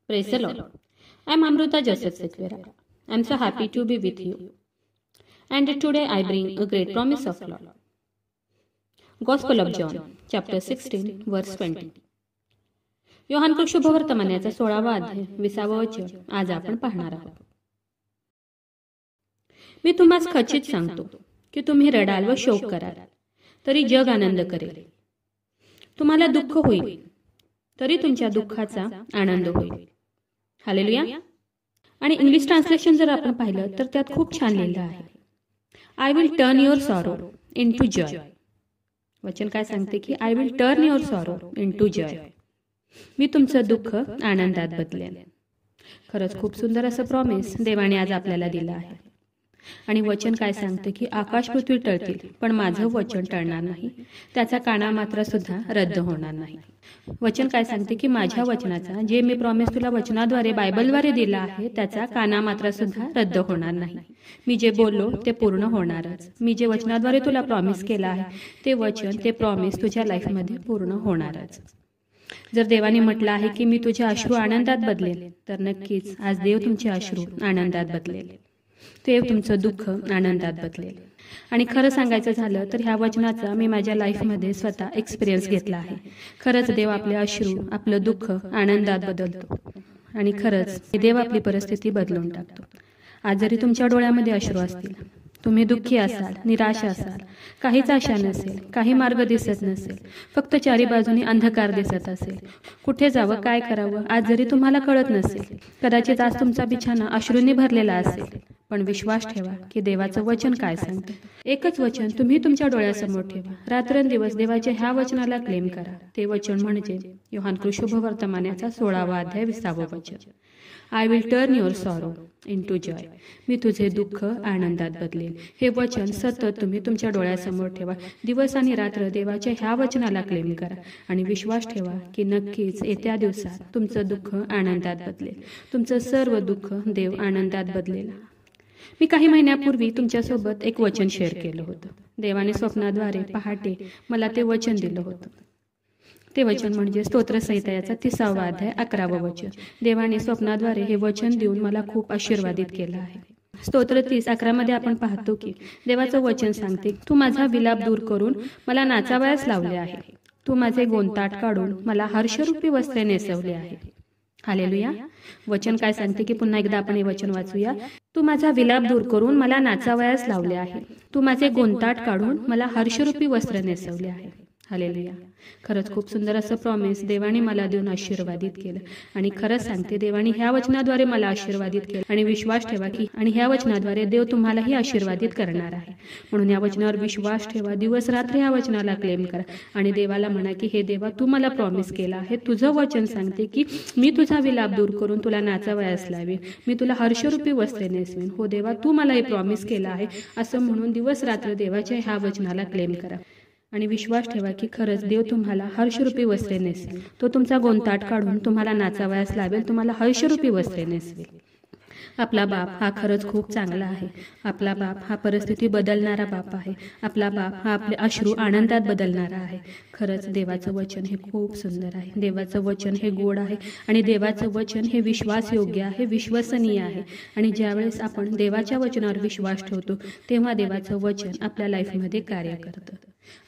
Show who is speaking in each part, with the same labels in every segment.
Speaker 1: Praise the Lord. I'm Amruta Joseph Setvera. I'm so happy to be with you. And today I bring a great promise of Lord. Gospel of John, chapter 16, verse 20. Yohan शुभवर्तमानाचा 16वा अध्याय 20वा वचन आज आपण पाहणार आहोत. मी तुम्हास खचित सांगतो की तुम्ही रडाल व शोक कराल, तरी जग आनंद करेल. तुम्हाला दुःख होईल, तरी तुमच्या दुःखाचा आनंद होईल. हालेलुया. आणि इंग्लिश ट्रान्सलेशन जर आपण पाहिलं तर त्यात खूप छान लिहिलं आहे, I will turn your sorrow into joy. वचन काय सांगते की I will turn your sorrow into joy. मी तुमचं दुःख आनंदात बदलेन. खरंच खूप सुंदर असं प्रॉमिस देवाने आज आपल्याला दिलं आहे. आणि वचन काय सांगते की आकाश पृथ्वी टळतील पण माझं वचन टळणार नाही, त्याचा काना मात्र सुद्धा रद्द होणार नाही. वचन काय सांगते की माझ्या वचनाचा, जे मी प्रॉमिस तुला वचनाद्वारे बायबलद्वारे दिला आहे, त्याचा काना मात्र सुद्धा रद्द होणार नाही. मी जे बोललो ते पूर्ण होणारच. मी जे वचनाद्वारे तुला प्रॉमिस केलं आहे ते वचन, ते प्रॉमिस तुझ्या लाईफमध्ये पूर्ण होणारच. जर देवाने म्हटलं आहे की मी तुझे अश्रू आनंदात बदलेल, तर नक्कीच आज देव तुमचे अश्रू आनंदात बदलेल. देव तुमचं दुःख आनंदात बदलेल. आणि खरं सांगायचं झालं तर ह्या वचनाचा मी माझ्या लाईफमध्ये स्वतः एक्सपिरियन्स घेतला आहे. खरंच देव आपले अश्रू, आपलं दुःख आनंदात बदलतो. आणि खरंच देव आपली परिस्थिती बदलून टाकतो. आज जरी तुमच्या डोळ्यामध्ये अश्रू असतील, तुम्ही दुःखी असाल, निराश असाल, काहीच आशा नसेल, काही मार्ग दिसत नसेल, फक्त चारी बाजूनी अंधकार दिसत असेल, कुठे जावं, काय करावं आज जरी तुम्हाला कळत नसेल, कदाचित आज तुमचा बिछाना अश्रूंनी भरलेला असेल, पण विश्वास ठेवा की देवाचं वचन काय सांगते. एकच वचन तुम्ही तुमच्या डोळ्यासमोर ठेवा. रात्रंदिवस देवाच्या ह्या वचनाला क्लेम करा. ते वचन म्हणजे योहान शुभवर्तमानाचा 16वा अध्याय 20वा वचन, I will turn your sorrow into joy. मी तुझे दुःख आनंदात बदलेल. हे वचन सतत तुम्ही तुमच्या डोळ्यासमोर ठेवा. दिवस आणि रात्र देवाच्या ह्या वचनाला क्लेम करा आणि विश्वास ठेवा की नक्कीच येत्या दिवसात तुमचं दुःख आनंदात बदलेल. तुमचं सर्व दुःख देव आनंदात बदलेल. मी काही महिन्यापूर्वी तुमच्यासोबत एक वचन शेअर केलं होतं. देवाने स्वप्नाद्वारे पहाटे मला ते वचन दिलं होतं. ते वचन म्हणजे स्तोत्रसंहितेचा 30वा अध्याय 11वं वचन. देवाने स्वप्नाद्वारे हे वचन देऊन मला खूप आशीर्वादित केलं आहे. स्तोत्र 30:11 मध्ये आपण पाहतो की देवाचं वचन सांगते, तू माझा विलाप दूर करून मला नाचावयास लावले आहे. तू माझे गोंताट काढून मला हर्षरूपी वस्त्रे नेसवले आहे. हालेलुया. वचन काय सांगते की पुन्हा एकदा आपण हे वचन वाचूया. तू माझा विलाप दूर करून मला नाचावयास लावले आहे. तू माझे गोंताट काढून मला हर्षरूपी वस्त्र नेसवले आहे. हालेलुया. खरंच खूप सुंदर असं प्रॉमिस देवाने मला देऊन आशीर्वादित केलं. आणि खरंच सांगते देवाने ह्या वचनाद्वारे मला आशीर्वादित केलं. आणि विश्वास ठेवा की आणि ह्या वचनाद्वारे देव तुम्हालाही आशीर्वादित करणार आहे. म्हणून या वचनावर विश्वास ठेवा. दिवस रात्र ह्या वचनाला क्लेम करा आणि देवाला म्हणा की हे देवा, तू मला प्रॉमिस केला आहे, तुझं वचन सांगते की मी तुझा विलाप दूर करून तुला नाचावयास लावेन, मी तुला हर्षरूपी वस्त्रे नेसवेन. हो देवा, तू मला हे प्रॉमिस केला आहे असं म्हणून दिवस रात्र देवाच्या ह्या वचनाला क्लेम करा आणि विश्वास ठेवा की खरंच देव तुम्हाला हर्षरूपी वस्त्रे नेसेल. तो तुमचा गोंताट काढून तुम्हाला नाचावयास लावेल, तुम्हाला हर्षरूपी वस्त्रे नेसवेल. आपला बाप हा खरंच खूप चांगला आहे. आपला बाप हा परिस्थिती बदलणारा बाप आहे. आपला बाप हा आपले अश्रू आनंदात बदलणारा आहे. खरंच देवाचं वचन हे खूप सुंदर आहे. देवाचं वचन हे गोड आहे आणि देवाचं वचन हे विश्वासयोग्य आहे, विश्वसनीय आहे. आणि ज्यावेळेस आपण देवाच्या वचनावर विश्वास ठेवतो तेव्हा देवाचं वचन आपल्या लाईफमध्ये कार्य करतं.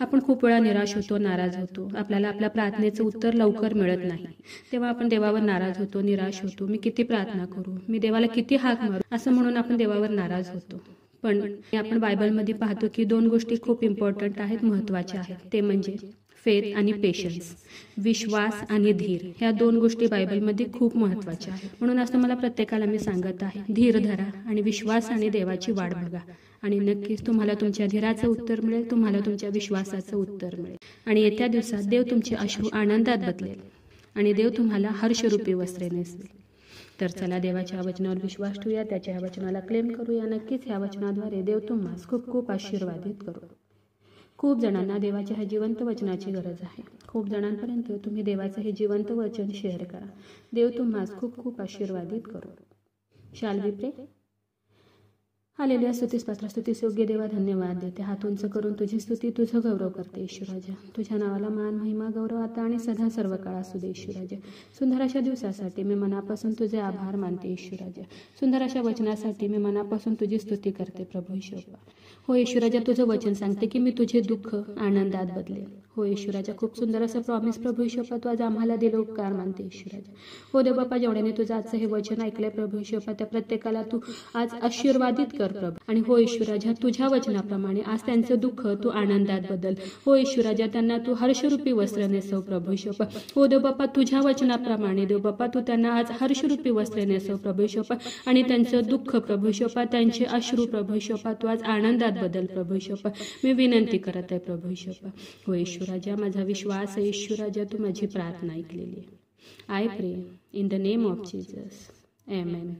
Speaker 1: आपण खूप वेळा निराश होतो, नाराज होतो. आपल्याला आपल्या प्रार्थनेचं उत्तर लवकर मिळत नाही, तेव्हा आपण देवावर नाराज होतो, निराश होतो. मी किती प्रार्थना करू, मी देवाला किती हाक मारू, असं म्हणून आपण देवावर नाराज होतो. पण आपण बायबलमध्ये पाहतो की 2 गोष्टी खूप इम्पॉर्टंट आहेत, महत्वाच्या आहेत. ते म्हणजे फेथ आणि पेशन्स, विश्वास आणि धीर. ह्या 2 गोष्टी बायबलमध्ये खूप महत्वाच्या आहेत. म्हणून असं मला प्रत्येकाला मी सांगत आहे, धीर धरा आणि विश्वासाने देवाची वाट बघा आणि नक्कीच तुम्हाला तुमच्या धीराचं उत्तर मिळेल, तुम्हाला तुमच्या विश्वासाचं उत्तर मिळेल. आणि येत्या दिवसात देव तुमचे अश्रू आनंदात बदलेल आणि देव तुम्हाला हर्षरूपी वस्त्रे नेसवेल. तर चला देवाच्या वचनावर विश्वास ठेवूया, त्याच्या ह्या वचनाला क्लेम करूया. नक्कीच ह्या वचनाद्वारे देव तुम्हाला खूप खूप आशीर्वादित करू. खूप जणांना देवाच्या ह्या जिवंत वचनाची गरज आहे. खूप जणांपर्यंत तुम्ही देवाचं हे जिवंत वचन शेअर करा. देव तुम्हाला खूप खूप आशीर्वादित करू. शाल वी प्रे. हालेलुया. स्तुतीस पात्र, स्तुतीस योग्य देवा, धन्यवाद देते. हात उंच करून तुझी स्तुती, तुझं गौरव करते ईश्वराजा. तुझ्या नावाला मान, महिमा, गौरव आता आणि सदा सर्व काळ असू दे ईश्वराजा. सुंदर अशा दिवसासाठी मी मनापासून तुझे आभार मानते ईश्वराजा. सुंदर अशा वचनासाठी मी मनापासून तुझी स्तुती करते प्रभू ईश्वरा. हो ईश्वराजा, तुझं वचन सांगते की मी तुझे दुःख आनंदात बदलेल. हो ईश्वराजा, खूप सुंदर असं प्रॉमिस प्रभू ईश्वरा तू आज आम्हाला दिलं, उपकार मानते ईश्वराजा. हो देव बाप्पा, जेवढ्याने तुझं आजचं हे वचन ऐकलंय प्रभू ईश्वरा, त्या प्रत्येकाला तू आज आशीर्वादित कर प्रभू. आणि हो ईश्वराजा, तुझ्या वचनाप्रमाणे आज त्यांचं दुःख तू आनंदात बदल. हो ईश्वराजा, त्यांना तू हर्षरूपी वस्त्र नेसव प्रभू ईश्वरा. हो देव बाप्पा, तुझ्या वचनाप्रमाणे देव बाप्पा तू त्यांना आज हर्षरूपी वस्त्र नेसव प्रभू ईश्वरा. आणि त्यांचं दुःख प्रभू ईश्वरा, त्यांचे अश्रू प्रभू ईश्वरा तू आज आनंदात बदल प्रभू ईश्वरा. मी विनंती करत आहे प्रभू ईश्वरा. हो ईश्वराजा, माझा विश्वास आहे ईश्वराजा, तू माझी प्रार्थना ऐकलेली आहे. आय प्रे in the name of Jesus. Amen.